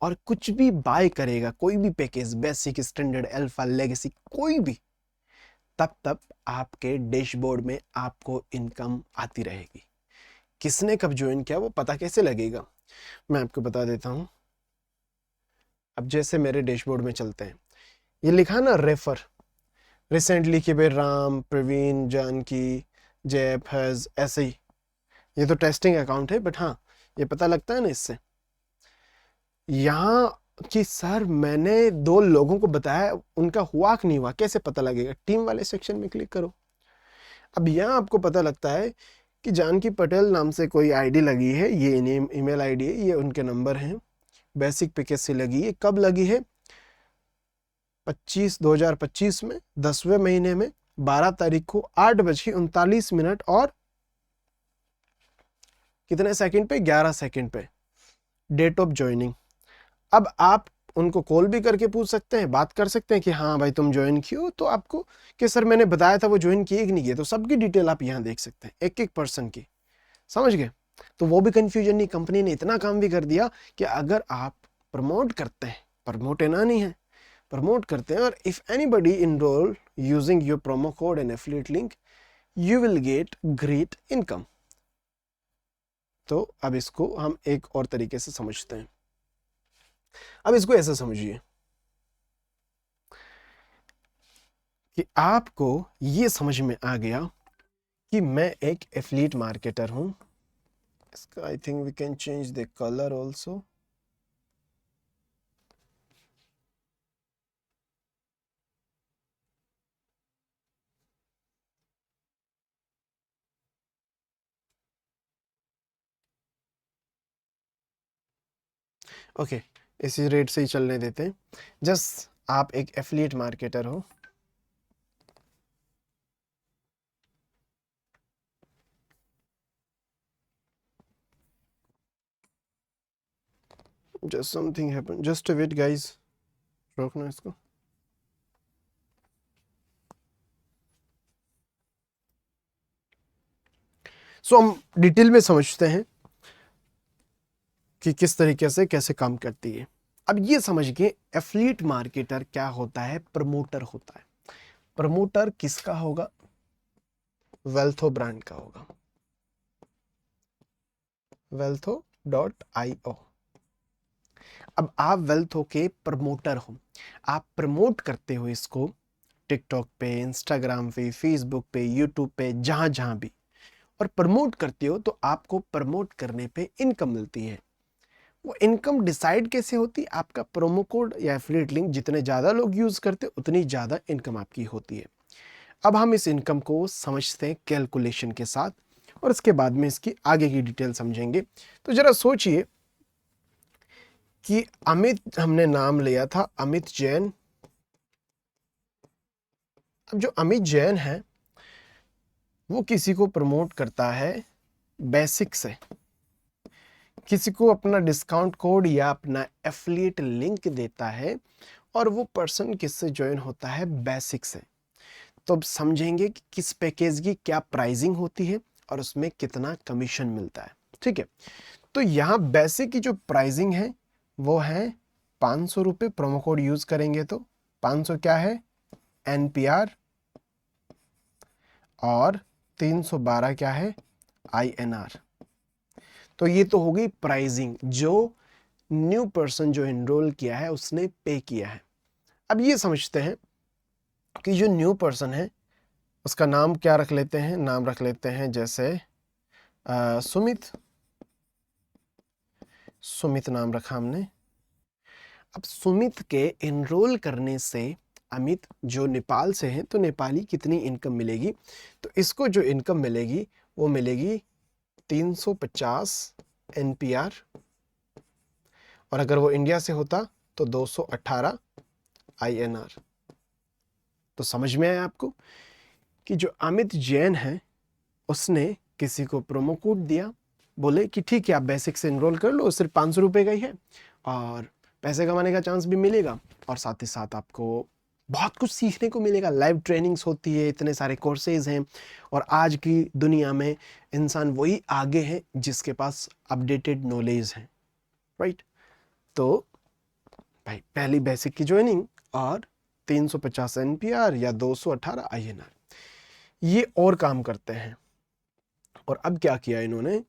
और कुछ भी बाय करेगा, कोई भी package, basic, standard, alpha, legacy, कोई भी, तब तब आपके डैशबोर्ड में आपको इनकम आती रहेगी। किसने कब ज्वाइन किया वो पता कैसे लगेगा? मैं आपको बता देता हूं। अब जैसे मेरे डैशबोर्ड में चलते हैं, ये लिखा ना रेफर, रिसेंटली के बेर राम, प्रवीण, जानकी, जय, फैज, ऐसे ही। ये तो टेस्टिंग अकाउंट है, बट हाँ, ये पता लगता है ना इससे। यहाँ कि सर मैंने 2 लोगों को बताया, उनका हुआ कि नहीं हुआ, कैसे पता लगेगा? टीम वाले सेक्शन में क्लिक करो। अब यहाँ आपको पता लगता है कि जानकी पटेल नाम से कोई आईडी लगी है, ये ईमेल आईडी है, ये उनके नंबर हैं। बेसिक पैकेज से लगी है। कब लगी है? 2025 में 10वें महीने में 12 तारीख को 8:39 और कितने सेकंड पे? 11 सेकंड पे, डेट ऑफ ज्वाइनिंग। अब आप उनको कॉल भी करके पूछ सकते हैं, बात कर सकते हैं कि हाँ भाई तुम ज्वाइन किए हो, तो आपको कि सर मैंने बताया था वो ज्वाइन किए कि नहीं किए, तो सबकी डिटेल आप यहाँ देख सकते हैं, एक एक पर्सन की। समझ गए? तो वो भी कंफ्यूजन नहीं। कंपनी ने इतना काम भी कर दिया कि अगर आप प्रमोट करते हैं, प्रमोट है ना, नहीं है, प्रमोट करते हैं, और if anybody enroll using your promo code and affiliate link, you will get great income. तो अब इसको हम एक और तरीके से समझते हैं। अब इसको ऐसे समझिए कि आपको ये समझ में आ गया कि मैं एक एफिलिएट मार्केटर हूं। इसका I think we can change the colour also. Okay, इसी रेट से ही चलने देते हैं। जस्ट आप एक एफिलिएट मार्केटर हो, just something happen, just wait guys, रोकना इसको। सो हम डिटेल में समझते हैं। कि किस तरीके से कैसे काम करती है। अब ये समझ के एफिलिएट मार्केटर क्या होता है, प्रमोटर होता है। प्रमोटर किसका होगा? वेल्थो ब्रांड का होगा, wealtho.io। अब आप वेल्थो के प्रमोटर हो, आप प्रमोट करते हो इसको टिकटॉक पे, इंस्टाग्राम पे, फेसबुक पे, यूट्यूब पे, जहां जहां भी, और प्रमोट करते हो तो आपको प्रमोट करने पे इनकम मिलती है। वो इनकम डिसाइड कैसे होती है? आपका प्रोमो कोड या एफिलिएट लिंक जितने ज़्यादा लोग यूज़ करते हैं उतनी ज़्यादा इनकम आपकी होती है। अब हम इस इनकम को समझते हैं कैलकुलेशन के साथ, और इसके बाद में इसकी आगे की डिटेल समझेंगे। तो ज़रा सोचिए कि अमित, हमने नाम लिया था अमित जैन। अब जो अमित जैन है वो किसी को प्रमोट करता है बेसिक से, किसी को अपना डिस्काउंट कोड या अपना एफिलिएट लिंक देता है, और वो पर्सन किससे ज्वाइन होता है? बेसिक से। तो अब समझेंगे कि किस पैकेज की क्या प्राइसिंग होती है और उसमें कितना कमीशन मिलता है। ठीक है, तो यहाँ बेसिक की जो प्राइसिंग है वो है 500 रुपये। प्रोमो कोड यूज करेंगे तो 500 क्या है? एनपीआर, और 312 क्या है? आईएनआर। तो ये तो होगी प्राइसिंग जो न्यू पर्सन जो एनरोल किया है उसने पे किया है। अब ये समझते हैं कि जो न्यू पर्सन है उसका नाम क्या रख लेते हैं? नाम रख लेते हैं जैसे सुमित। सुमित नाम रखा हमने। अब सुमित के एनरोल करने से अमित जो नेपाल से हैं तो नेपाली कितनी इनकम मिलेगी? तो इसको जो इनकम मिलेगी वो मिलेगी 350 एनपीआर, और अगर वो इंडिया से होता तो 218 आईएनआर। तो समझ में आया आपको कि जो अमित जैन है उसने किसी को प्रोमो कोड दिया, बोले कि ठीक है आप बेसिक से एनरोल कर लो, सिर्फ 500 रुपये का ही है और पैसे कमाने का चांस भी मिलेगा, और साथ ही साथ आपको बहुत कुछ सीखने को मिलेगा। लाइव ट्रेनिंग्स होती है, इतने सारे कोर्सेज हैं, और आज की दुनिया में इंसान वही आगे है जिसके पास अपडेटेड नॉलेज है, राइट। तो भाई पहली बेसिक की ज्वाइनिंग और 350 एनपीआर या 218 आईएनआर, ये और काम करते हैं। और अब क्या किया इन्होंने?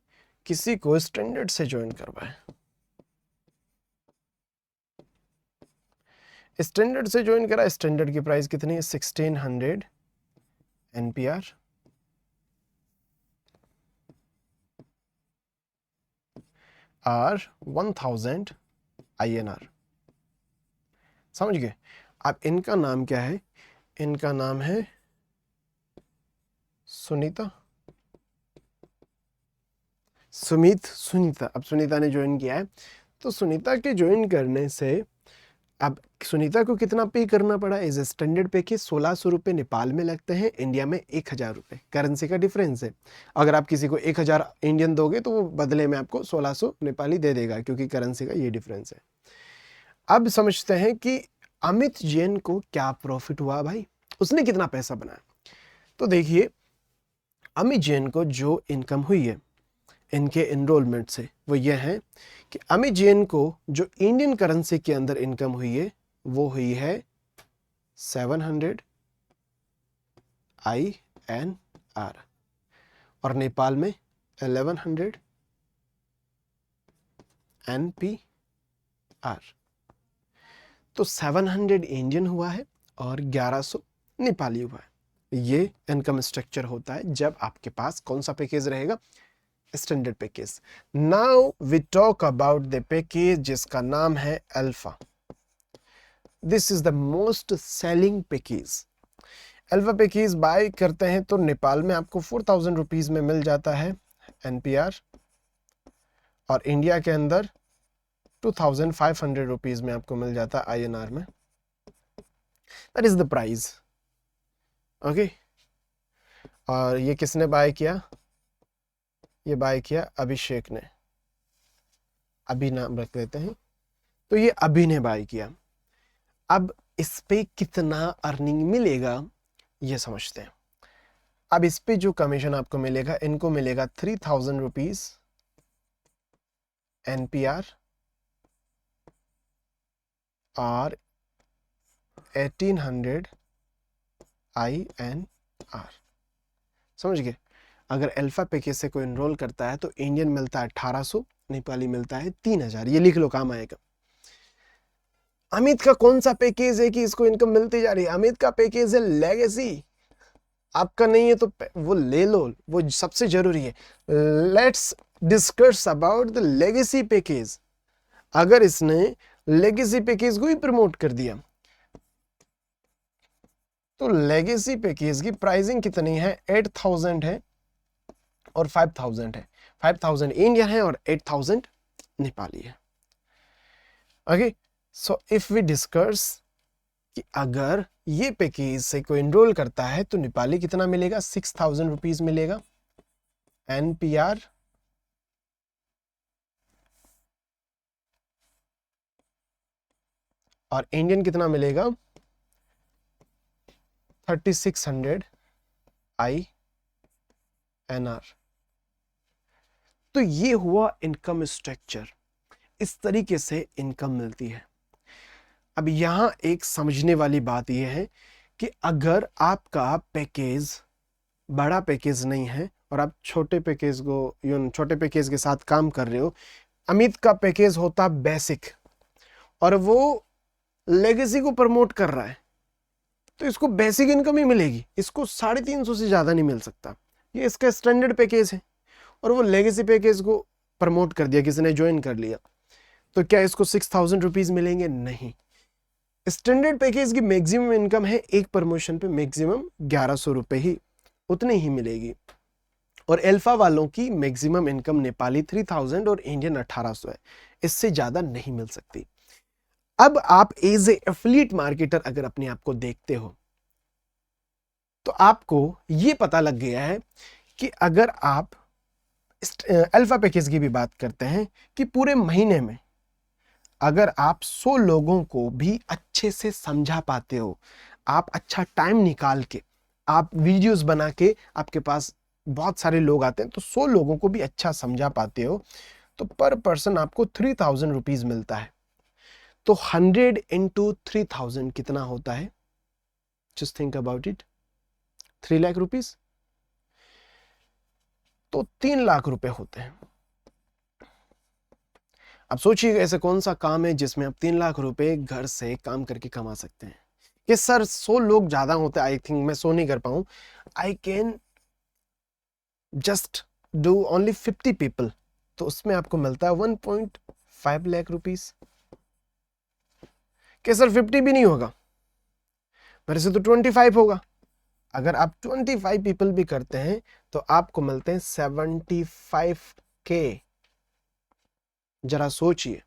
किसी को स्टैंडर्ड से ज्वाइन करवाया। स्टैंडर्ड से ज्वाइन करा। स्टैंडर्ड की प्राइस कितनी है? 1600 एनपीआर और 1000 आईएनआर। समझ गए? अब इनका नाम क्या है? इनका नाम है सुनीता, सुमित, सुनीता। अब सुनीता ने ज्वाइन किया है, तो सुनीता के ज्वाइन करने से अब सुनीता को कितना पे करना पड़ा? इज स्टैंडर्ड पैकेज 1600 रुपये नेपाल में लगते हैं, इंडिया में 1000 रुपये। करेंसी का डिफरेंस है। अगर आप किसी को 1000 इंडियन दोगे तो वो बदले में आपको 1600 नेपाली दे देगा, क्योंकि करेंसी का ये डिफरेंस है। अब समझते हैं कि अमित जैन को क्या प्रॉफिट हुआ भाई, उसने कितना पैसा बनाया। तो देखिए अमित जैन को जो इनकम हुई है इनके एनरोलमेंट से वो ये है कि अमित जैन को जो इंडियन करेंसी के अंदर इनकम हुई है वो हुई है 700 INR, और नेपाल में 1100 NPR। तो 700 इंडियन हुआ है और 1100 नेपाली हुआ है। ये इनकम स्ट्रक्चर होता है जब आपके पास कौन सा पैकेज रहेगा? Standard package. Now we talk about the package जिसका नाम है Alpha. This is the most selling package. Alpha package buy करते हैं तो नेपाल में आपको 4000 रुपीज में मिल जाता है एनपीआर, और इंडिया के अंदर 2500 रुपीज में आपको मिल जाता है आईएनआर में। That is the price. Okay, और ये किसने बाय किया? ये बाय किया अभिषेक ने। अभी नाम रख लेते हैं, तो ये अभी ने बाय किया। अब इस पे कितना अर्निंग मिलेगा ये समझते हैं। अब इस पे जो कमीशन आपको मिलेगा, इनको मिलेगा 3000 रुपीज NPR और 1800 INR। समझ गए? अगर अल्फा पैकेज से कोई इनरोल करता है तो इंडियन मिलता है 1800, नेपाली मिलता है 3000। ये लिख लो, काम आएगा। अमित का कौन सा पैकेज है कि इसको इनकम मिलती जा रही है? अमित का पैकेज है लेगेसी। आपका नहीं है तो वो ले लो, वो सबसे जरूरी है। Let's discuss about the legacy package. अगर इसने लेगेसी पैकेज को ही प्रमोट कर दिया तो लेगेसी पैकेज की प्राइसिंग कितनी है? 8000 है और 5000 है। 5000 इंडियन है और 8000 नेपाली है। Okay, so if we discuss कि अगर ये पैकेज से कोई एनरोल करता है तो नेपाली कितना मिलेगा? 6000 रुपीज मिलेगा। NPR और इंडियन कितना मिलेगा? 3600 INR। तो ये हुआ इनकम स्ट्रक्चर। इस तरीके से इनकम मिलती है। अब यहां एक समझने वाली बात यह है कि अगर आपका पैकेज बड़ा पैकेज नहीं है और आप छोटे पैकेज के साथ काम कर रहे हो, अमित का पैकेज होता बेसिक और वो लेगेसी को प्रमोट कर रहा है, तो इसको बेसिक इनकम ही मिलेगी, इसको 350 से ज्यादा नहीं मिल सकता। ये इसका स्टैंडर्ड पैकेज है और वो लेगेसी पैकेज को प्रमोट कर दिया, किसी ने ज्वाइन कर लिया, तो क्या इसको 6000 रुपीज मिलेंगे? नहीं। स्टैंडर्ड पैकेज की मैक्सिमम इनकम है एक प्रमोशन पे मैक्सिमम 1100 रुपए ही, उतनी ही मिलेगी। और अल्फा वालों की मैक्सिमम इनकम नेपाली 3000 और इंडियन 1800 है, इससे ज्यादा नहीं मिल सकती। अब आप एज ए एफिलिएट मार्केटर अगर अपने आप को देखते हो तो आपको यह पता लग गया है कि अगर आप अल्फा पैकेज की भी बात करते हैं कि पूरे महीने में अगर आप 100 लोगों को भी अच्छे से समझा पाते हो, आप अच्छा टाइम निकाल के, आप वीडियोस बना के, आपके पास बहुत सारे लोग आते हैं तो 100 लोगों को भी अच्छा समझा पाते हो, तो पर पर्सन आपको 3000 रुपीज मिलता है। तो 100 into 3000 कितना होता है? Just think about it, 3 lakh rupees, तो 3 लाख रुपए होते हैं। अब सोचिए ऐसा कौन सा काम है जिसमें आप 3 लाख रुपए घर से काम करके कमा सकते हैं? कि सर 100 लोग ज्यादा होते हैं, आई थिंक मैं 100 नहीं कर पाऊं, I can just do only 50 people, तो उसमें आपको मिलता है 1.5 लाख रुपीस। कि सर 50 भी नहीं होगा, मेरे से तो 25 होगा। अगर आप 25 पीपल भी करते हैं तो आपको मिलते हैं 75K। जरा सोचिए,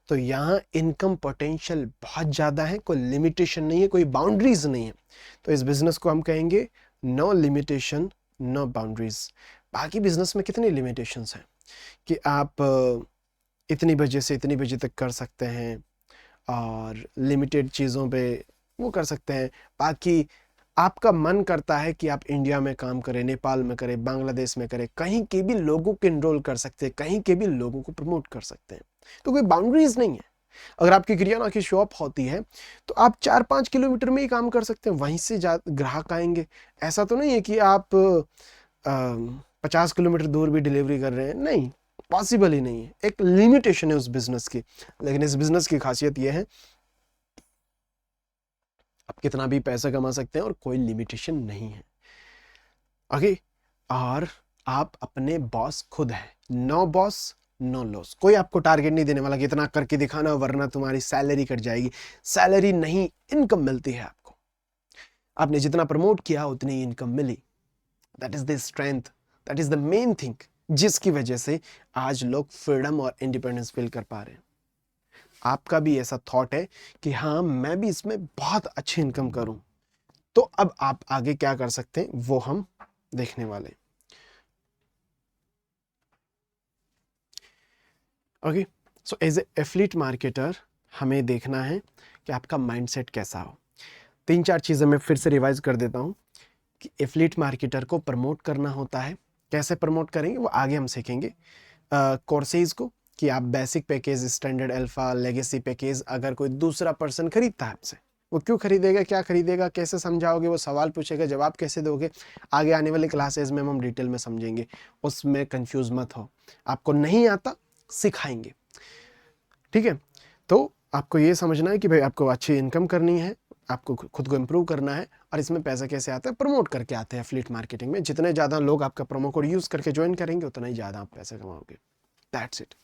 तो यहां इनकम पोटेंशियल बहुत ज्यादा है, कोई लिमिटेशन नहीं है, कोई बाउंड्रीज नहीं है। तो इस बिजनेस को हम कहेंगे नो लिमिटेशन नो बाउंड्रीज। बाकी बिजनेस में कितनी लिमिटेशंस हैं कि आप इतनी बजे से इतनी बजे तक कर सकते हैं और लिमिटेड चीज़ों पे वो कर सकते हैं। बाकी आपका मन करता है कि आप इंडिया में काम करें, नेपाल में करें, बांग्लादेश में करें, कहीं के भी लोगों को एनरोल कर सकते हैं, कहीं के भी लोगों को प्रमोट कर सकते हैं, तो कोई बाउंड्रीज नहीं है। अगर आपकी किरियाना की शॉप होती है तो आप 4-5 किलोमीटर में ही काम कर सकते हैं, वहीं से ग्राहक आएंगे। ऐसा तो नहीं है कि आप 50 किलोमीटर दूर भी डिलीवरी कर रहे हैं, नहीं, पॉसिबल ही नहीं है। एक लिमिटेशन है उस बिजनेस की, लेकिन इस बिजनेस की खासियत यह है आप कितना भी पैसा कमा सकते हैं और कोई लिमिटेशन नहीं है। ओके, और आप अपने बॉस खुद हैं, नो बॉस नो लॉस। कोई आपको टारगेट नहीं देने वाला कि इतना करके दिखाना वरना तुम्हारी सैलरी कट जाएगी। सैलरी नहीं, इनकम मिलती है आपको। आपने जितना प्रमोट किया उतनी इनकम मिली। That is the strength, that is the main thing जिसकी वजह से आज लोग फ्रीडम और इंडिपेंडेंस फील कर पा रहे हैं। आपका भी ऐसा थॉट है कि हाँ मैं भी इसमें बहुत अच्छी इनकम करूं, तो अब आप आगे क्या कर सकते हैं वो हम देखने वाले हैं। Okay, so as a affiliate marketer हमें देखना है कि आपका माइंडसेट कैसा हो। 3-4 चीज़ें मैं फिर से रिवाइज कर देता हूं कि एफिलिएट मार्केटर को प्रमोट करना होता है। कैसे प्रमोट करेंगे वो आगे हम सीखेंगे। कोर्सेज को कि आप basic package, standard, alpha, legacy package अगर कोई दूसरा पर्सन खरीदता है आपसे, वो क्यों खरीदेगा, क्या खरीदेगा, कैसे समझाओगे, वो सवाल पूछेगा, जवाब कैसे दोगे, आगे आने वाले क्लासेज में हम डिटेल में समझेंगे, उसमें कंफ्यूज मत हो। आपको नहीं आता, सिखाएंगे, ठीक है। तो आपको ये समझना है कि भाई आपको अच्छी इनकम करनी है, आपको खुद को इम्प्रूव करना है, और इसमें पैसा कैसे आता है, प्रमोट करके आते हैं एफिलिएट मार्केटिंग में। जितने ज़्यादा लोग आपका प्रोमो कोड यूज़ करके ज्वाइन करेंगे उतना ही ज़्यादा आप पैसा कमाओगे, दैट्स इट।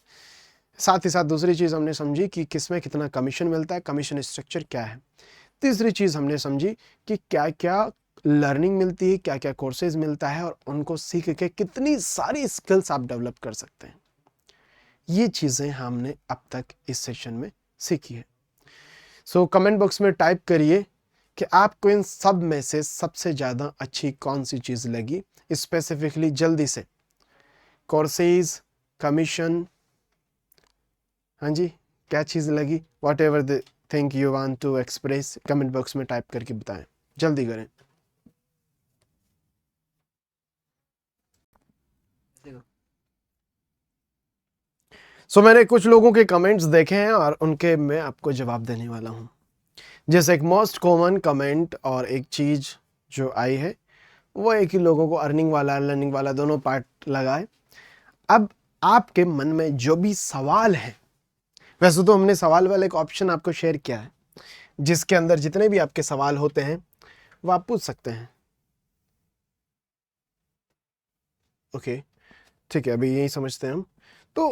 साथ ही साथ दूसरी चीज़ हमने समझी कि किसमें कितना कमीशन मिलता है, कमीशन स्ट्रक्चर क्या है। तीसरी चीज़ हमने समझी कि क्या क्या लर्निंग मिलती है, क्या क्या कोर्सेज मिलता है, और उनको सीख के कितनी सारी स्किल्स आप डेवलप कर सकते हैं। ये चीज़ें हमने अब तक इस सेशन में सीखी है। सो कमेंट बॉक्स में टाइप करिए कि आपको इन सब में से सबसे ज़्यादा अच्छी कौन सी चीज़ लगी, स्पेसिफिकली जल्दी से। कोर्सेज, कमीशन, हाँ जी, क्या चीज़ लगी, whatever the thing you want to express, comment box में टाइप करके बताएं, जल्दी करें। सो मैंने कुछ लोगों के कमेंट्स देखे हैं और उनके मैं आपको जवाब देने वाला हूँ। जैसे एक मोस्ट कॉमन कमेंट और एक चीज़ जो आई है वो है कि लोगों को अर्निंग वाला, लर्निंग वाला दोनों पार्ट लगा है। अब आपके मन में जो भी सवाल है, वैसे तो हमने सवाल वाला एक ऑप्शन आपको शेयर किया है जिसके अंदर जितने भी आपके सवाल होते हैं वो आप पूछ सकते हैं। ओके, ठीक है, अभी यही समझते हैं हम। तो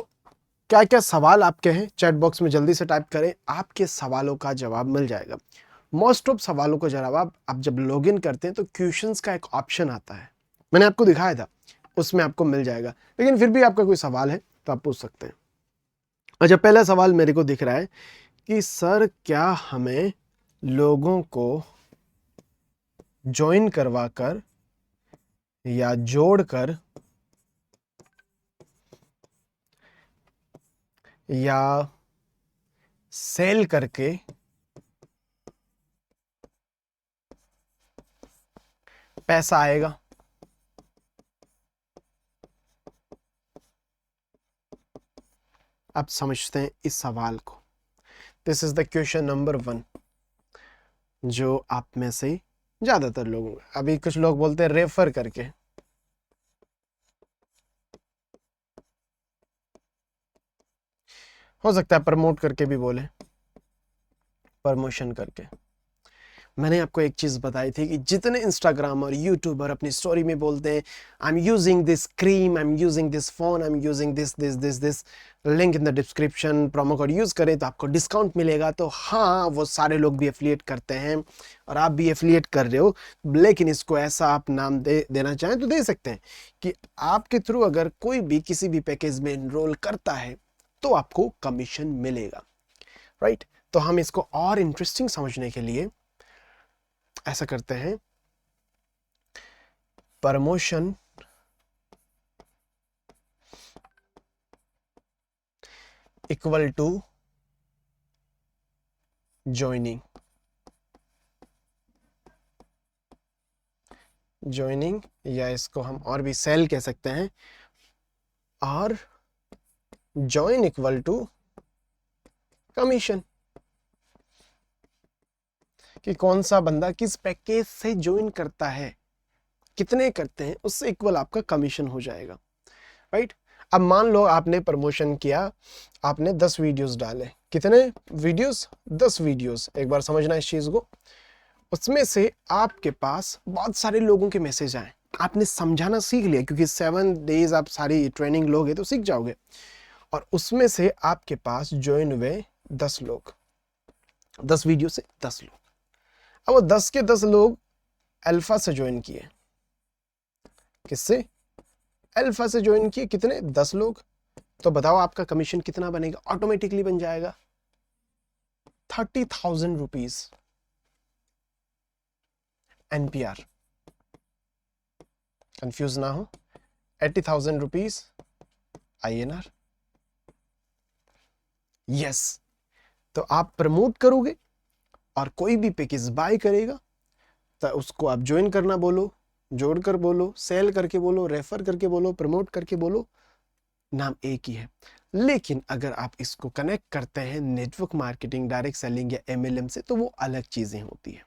क्या क्या सवाल आपके हैं चैट बॉक्स में जल्दी से टाइप करें, आपके सवालों का जवाब मिल जाएगा। मोस्ट ऑफ सवालों का जवाब आप जब लॉगिन करते हैं तो क्वेश्चंस का एक ऑप्शन आता है, मैंने आपको दिखाया था, उसमें आपको मिल जाएगा। लेकिन फिर भी आपका कोई सवाल है तो आप पूछ सकते हैं। अच्छा, पहला सवाल मेरे को दिख रहा है कि सर क्या हमें लोगों को ज्वाइन करवाकर या जोड़कर या सेल करके पैसा आएगा? आप समझते हैं इस सवाल को? This is the question number 1 जो आप में से ज्यादातर लोगों, अभी कुछ लोग बोलते हैं रेफर करके, हो सकता है प्रमोट करके भी बोले, प्रमोशन करके। मैंने आपको एक चीज बताई थी कि जितने इंस्टाग्राम और यूट्यूबर अपनी स्टोरी में बोलते हैं I am using this cream, I am using this phone, I am using this this this this, link in the description, promo code use करें तो आपको डिस्काउंट मिलेगा। तो हाँ, वो सारे लोग भी एफिलिएट करते हैं और आप भी एफिलिएट कर रहे हो, लेकिन इसको ऐसा आप नाम देना चाहें तो दे सकते हैं कि आपके थ्रू अगर कोई भी किसी भी पैकेज में एनरोल करता है तो आपको कमीशन मिलेगा, राइट। तो हम इसको और इंटरेस्टिंग समझने के लिए ऐसा करते हैं, promotion equal to joining, joining या इसको हम और भी सेल कह सकते हैं, और ज्वाइन इक्वल टू कमीशन, कि कौन सा बंदा किस पैकेज से ज्वाइन करता है, कितने करते हैं, उससे इक्वल आपका कमीशन हो जाएगा, राइट। अब मान लो आपने प्रमोशन किया, आपने 10 वीडियोस डाले, कितने वीडियोस, 10 वीडियोस, एक बार समझना इस चीज को। उसमें से आपके पास बहुत सारे लोगों के मैसेज आए, आपने समझाना सीख लिया क्योंकि 7 डेज आप सारी ट्रेनिंग लोगे तो सीख जाओगे, और उसमें से आपके पास ज्वाइन हुए 10 लोग, 10 वीडियो से 10 लोग। अब वो 10 के 10 लोग अल्फा से ज्वाइन किए, किससे, अल्फा से ज्वाइन किए, कितने, 10 लोग। तो बताओ आपका कमीशन कितना बनेगा, ऑटोमेटिकली बन जाएगा 30,000 रुपीज एनपीआर, कंफ्यूज ना हो, 80,000 रुपीज आईएनआर। यस, तो आप प्रमोट करोगे और कोई भी पैकेज बाय करेगा तो उसको आप ज्वाइन करना बोलो, जोड़कर बोलो, सेल करके बोलो, रेफर करके बोलो, प्रमोट करके बोलो, नाम एक ही है, लेकिन अगर आप इसको कनेक्ट करते हैं नेटवर्क मार्केटिंग, डायरेक्ट सेलिंग या MLM से, तो वो अलग चीज़ें होती है।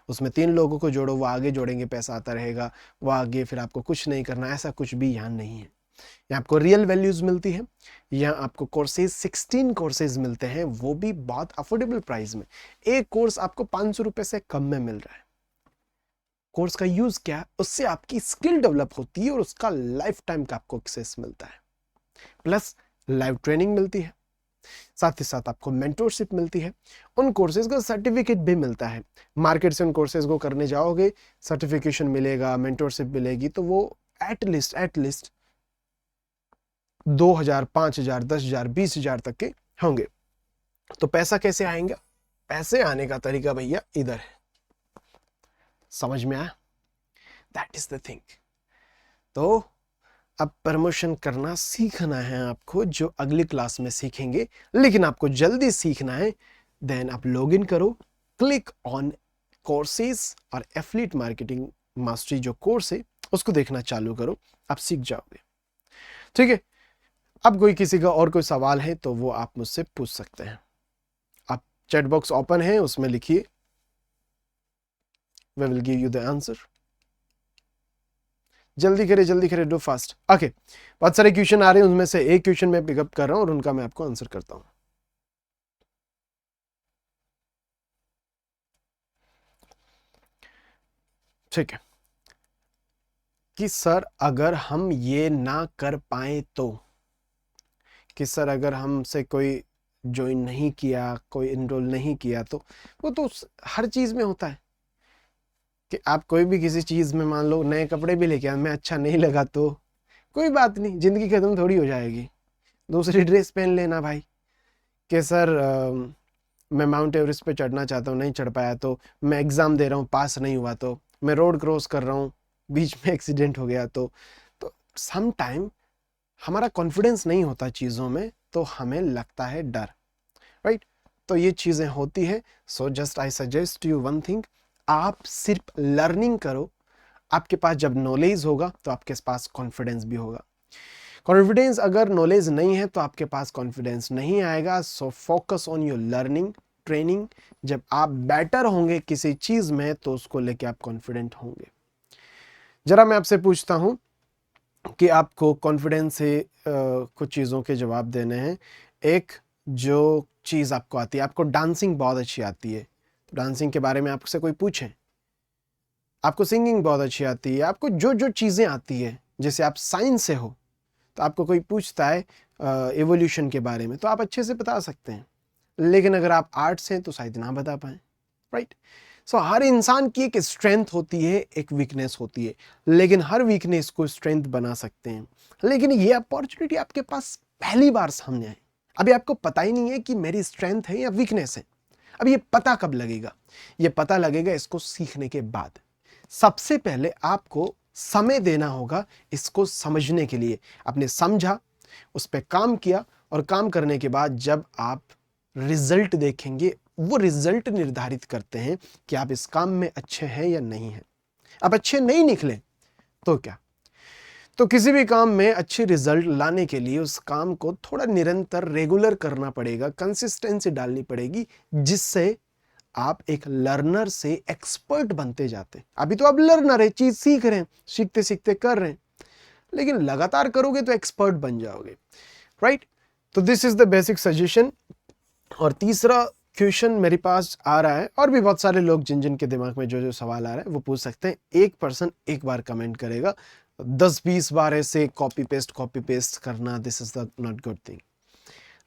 उसमें 3 लोगों को जोड़ो, वो आगे जोड़ेंगे, पैसा आता रहेगा, वो आगे, फिर आपको कुछ नहीं करना, ऐसा कुछ भी यहाँ नहीं है। यहाँ आपको रियल वैल्यूज मिलती है। यहाँ आपको कोर्सेज 16 कोर्सेज मिलते हैं, वो भी बहुत अफोर्डेबल प्राइस में। एक कोर्स आपको 500 रुपए से कम में मिल रहा है। कोर्स का यूज क्या है, उससे आपकी स्किल डेवलप होती है और उसका लाइफ टाइम का आपको एक्सेस मिलता है, प्लस लाइव ट्रेनिंग मिलती है, साथ ही साथ आपको मेंटोरशिप मिलती है। उन कोर्सेज का सर्टिफिकेट भी मिलता है। मार्केट से उन कोर्सेज को करने जाओगे, सर्टिफिकेशन मिलेगा, मेंटोरशिप मिलेगी, तो वो एटलीस्ट 2000, 5000, 10,000, 20,000 तक के होंगे। तो पैसा कैसे आएंगे? पैसे आने का तरीका भैया इधर है। समझ में आया? That is the thing. तो अब प्रमोशन करना सीखना है आपको, जो अगली क्लास में सीखेंगे, लेकिन आपको जल्दी सीखना है। देन आप लॉग इन करो, क्लिक ऑन कोर्सेज और एफिलिएट मार्केटिंग मास्टरी जो कोर्स है उसको देखना चालू करो, आप सीख जाओगे। ठीक है, अब कोई किसी का और कोई सवाल है तो वो आप मुझसे पूछ सकते हैं। आप चैट बॉक्स ओपन है, उसमें लिखिए, we will give you the answer. जल्दी करे, डू फास्ट। ओके, बहुत सारे क्वेश्चन आ रहे हैं, उनमें से एक क्वेश्चन मैं पिकअप कर रहा हूं और उनका मैं आपको आंसर करता हूं। ठीक है, कि सर अगर हम ये ना कर पाए तो, कि सर अगर हमसे कोई ज्वाइन नहीं किया, कोई इनरोल नहीं किया, तो वो तो हर चीज में होता है कि आप कोई भी किसी चीज में, मान लो नए कपड़े भी लेके आए, मैं अच्छा नहीं लगा तो कोई बात नहीं, जिंदगी खत्म थोड़ी हो जाएगी, दूसरी ड्रेस पहन लेना भाई। कि सर मैं माउंट एवरेस्ट पे चढ़ना चाहता हूँ, नहीं चढ़ पाया तो, मैं एग्ज़ाम दे रहा हूँ, पास नहीं हुआ तो, मैं रोड क्रॉस कर रहा हूँ, बीच में एक्सीडेंट हो गया तो सम टाइम हमारा कॉन्फिडेंस नहीं होता चीज़ों में, तो हमें लगता है डर, राइट? तो ये चीज़ें होती है। So just I suggest you one thing, आप सिर्फ लर्निंग करो। आपके पास जब नॉलेज होगा तो आपके पास कॉन्फिडेंस भी होगा। कॉन्फिडेंस अगर नॉलेज नहीं है तो आपके पास कॉन्फिडेंस नहीं आएगा। So focus on your learning, training. जब आप बेटर होंगे किसी चीज में तो उसको लेके आप कॉन्फिडेंट होंगे। जरा मैं आपसे पूछता हूं कि आपको कॉन्फिडेंस से कुछ चीज़ों के जवाब देने हैं। एक जो चीज़ आपको आती है, आपको डांसिंग बहुत अच्छी आती है, तो डांसिंग के बारे में आपसे कोई पूछे, आपको सिंगिंग बहुत अच्छी आती है, आपको जो जो चीज़ें आती है, जैसे आप साइंस से हो तो आपको कोई पूछता है एवोल्यूशन के बारे में, तो आप अच्छे से बता सकते हैं, लेकिन अगर आप आर्ट्स हैं तो शायद ना बता पाएँ, राइट? सो हर इंसान की एक स्ट्रेंथ होती है, एक वीकनेस होती है, लेकिन हर वीकनेस को स्ट्रेंथ बना सकते हैं। लेकिन ये अपॉर्चुनिटी आपके पास पहली बार सामने आई, अभी आपको पता ही नहीं है कि मेरी स्ट्रेंथ है या वीकनेस है। अब ये पता कब लगेगा? ये पता लगेगा इसको सीखने के बाद। सबसे पहले आपको समय देना होगा इसको समझने के लिए। आपने समझा, उस पर काम किया, और काम करने के बाद जब आप रिजल्ट देखेंगे, वो रिजल्ट निर्धारित करते हैं कि आप इस काम में अच्छे हैं या नहीं हैं। अब अच्छे नहीं निकले तो क्या? तो किसी भी काम में अच्छे रिजल्ट लाने के लिए उस काम को थोड़ा निरंतर रेगुलर करना पड़ेगा, कंसिस्टेंसी डालनी पड़ेगी, जिससे आप एक लर्नर से एक्सपर्ट बनते जाते। अभी तो आप लर्नर है, चीज सीख रहे हैं, सीखते सीखते कर रहे हैं, लेकिन लगातार करोगे तो एक्सपर्ट बन जाओगे, राइट? तो this is the basic suggestion. और तीसरा क्वेश्चन मेरे पास आ रहा है, और भी बहुत सारे लोग जिन जिन के दिमाग में जो जो सवाल आ रहा है वो पूछ सकते हैं। एक पर्सन एक बार कमेंट करेगा, 10-20 बार ऐसे कॉपी पेस्ट करना, this is the not good thing,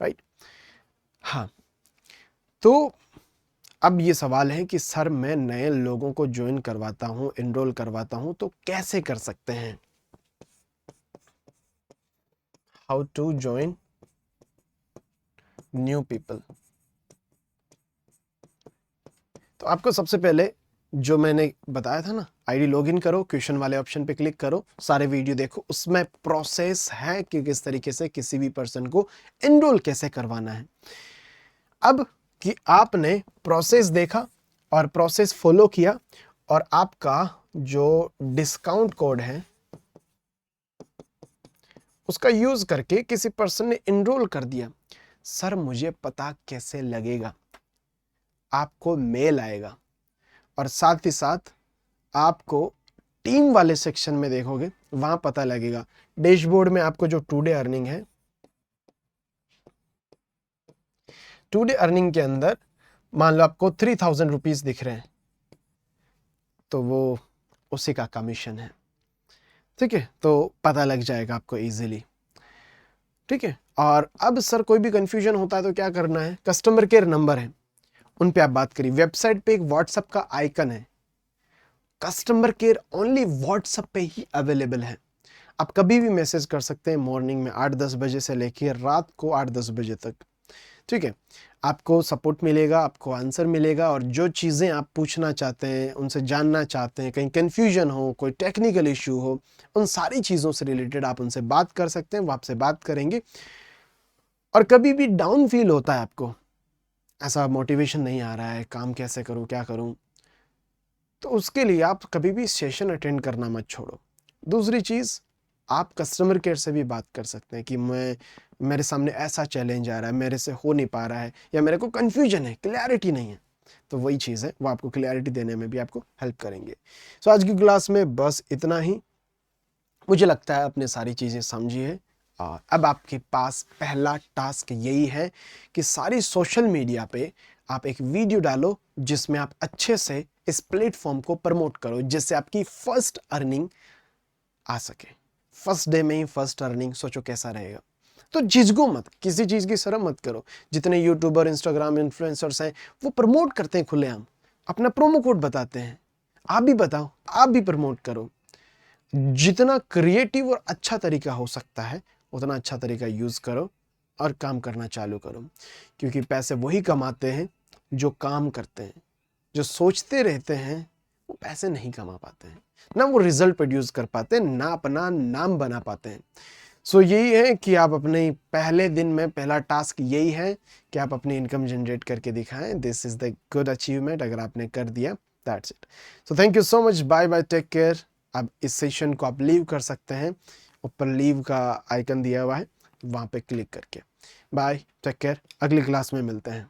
right? हाँ, तो अब ये सवाल है कि सर मैं नए लोगों को ज्वाइन करवाता हूं, एनरोल करवाता हूं, तो कैसे कर सकते हैं? How to join new people. तो आपको सबसे पहले जो मैंने बताया था ना, आईडी लॉगिन करो, क्वेश्चन वाले ऑप्शन पे क्लिक करो, सारे वीडियो देखो, उसमें प्रोसेस है कि किस तरीके से किसी भी पर्सन को एनरोल कैसे करवाना है। अब कि आपने प्रोसेस देखा और प्रोसेस फॉलो किया, और आपका जो डिस्काउंट कोड है उसका यूज करके किसी पर्सन ने इनरोल कर दिया। सर मुझे पता कैसे लगेगा? आपको मेल आएगा और साथ ही साथ आपको टीम वाले सेक्शन में देखोगे, वहां पता लगेगा। डैशबोर्ड में आपको जो टुडे अर्निंग है, टुडे अर्निंग के अंदर मान लो आपको 3000 रुपीज दिख रहे हैं, तो वो उसी का कमीशन है। ठीक है, तो पता लग जाएगा आपको इजीली। ठीक है, और अब सर कोई भी कंफ्यूजन होता है तो क्या करना है? कस्टमर केयर नंबर है, उन पे आप बात करिए। वेबसाइट पे एक व्हाट्सएप का आइकन है, कस्टमर केयर ओनली व्हाट्सएप पे ही अवेलेबल है। आप कभी भी मैसेज कर सकते हैं, मॉर्निंग में 8-10 बजे से लेकर रात को 8-10 बजे तक। ठीक है, आपको सपोर्ट मिलेगा, आपको आंसर मिलेगा, और जो चीज़ें आप पूछना चाहते हैं, उनसे जानना चाहते हैं, कहीं कन्फ्यूजन हो, कोई टेक्निकल इशू हो, उन सारी चीज़ों से रिलेटेड आप उनसे बात कर सकते हैं, वो आपसे बात करेंगे। और कभी भी डाउन फील होता है आपको, ऐसा मोटिवेशन नहीं आ रहा है, काम कैसे करूं, क्या करूं, तो उसके लिए आप कभी भी सेशन अटेंड करना मत छोड़ो। दूसरी चीज़, आप कस्टमर केयर से भी बात कर सकते हैं कि मेरे सामने ऐसा चैलेंज आ रहा है, मेरे से हो नहीं पा रहा है, या मेरे को कन्फ्यूजन है, क्लैरिटी नहीं है। तो वही चीज़ है, वो आपको क्लैरिटी देने में भी आपको हेल्प करेंगे। सो आज की क्लास में बस इतना ही। मुझे लगता है आपने सारी चीज़ें समझी है। और अब आपके पास पहला टास्क यही है कि सारी सोशल मीडिया पे आप एक वीडियो डालो जिसमें आप अच्छे से इस प्लेटफॉर्म को प्रमोट करो, जिससे आपकी फर्स्ट अर्निंग आ सके। फर्स्ट डे में ही फर्स्ट अर्निंग, सोचो कैसा रहेगा। तो झिझको मत, किसी चीज़ की शर्म मत करो। जितने यूट्यूबर, इंस्टाग्राम इन्फ्लुएंसर्स हैं, वो प्रमोट करते हैं खुलेआम, अपना प्रोमो कोड बताते हैं। आप भी बताओ, आप भी प्रमोट करो। जितना क्रिएटिव और अच्छा तरीका हो सकता है उतना अच्छा तरीका यूज करो और काम करना चालू करो, क्योंकि पैसे वही कमाते हैं जो काम करते हैं। जो सोचते रहते हैं वो पैसे नहीं कमा पाते हैं, ना वो रिजल्ट प्रोड्यूस कर पाते हैं, ना अपना नाम बना पाते हैं। सो यही है कि आप अपने पहले दिन में पहला टास्क यही है कि आप अपनी इनकम जनरेट करके दिखाएं। This is the good achievement अगर आपने कर दिया। That's it. So thank you so much, bye bye, take care. अब इस सेशन को आप लीव कर सकते हैं, ऊपर लीव का आइकन दिया हुआ है, वहाँ पे क्लिक करके। बाय, टेक केयर, अगली क्लास में मिलते हैं।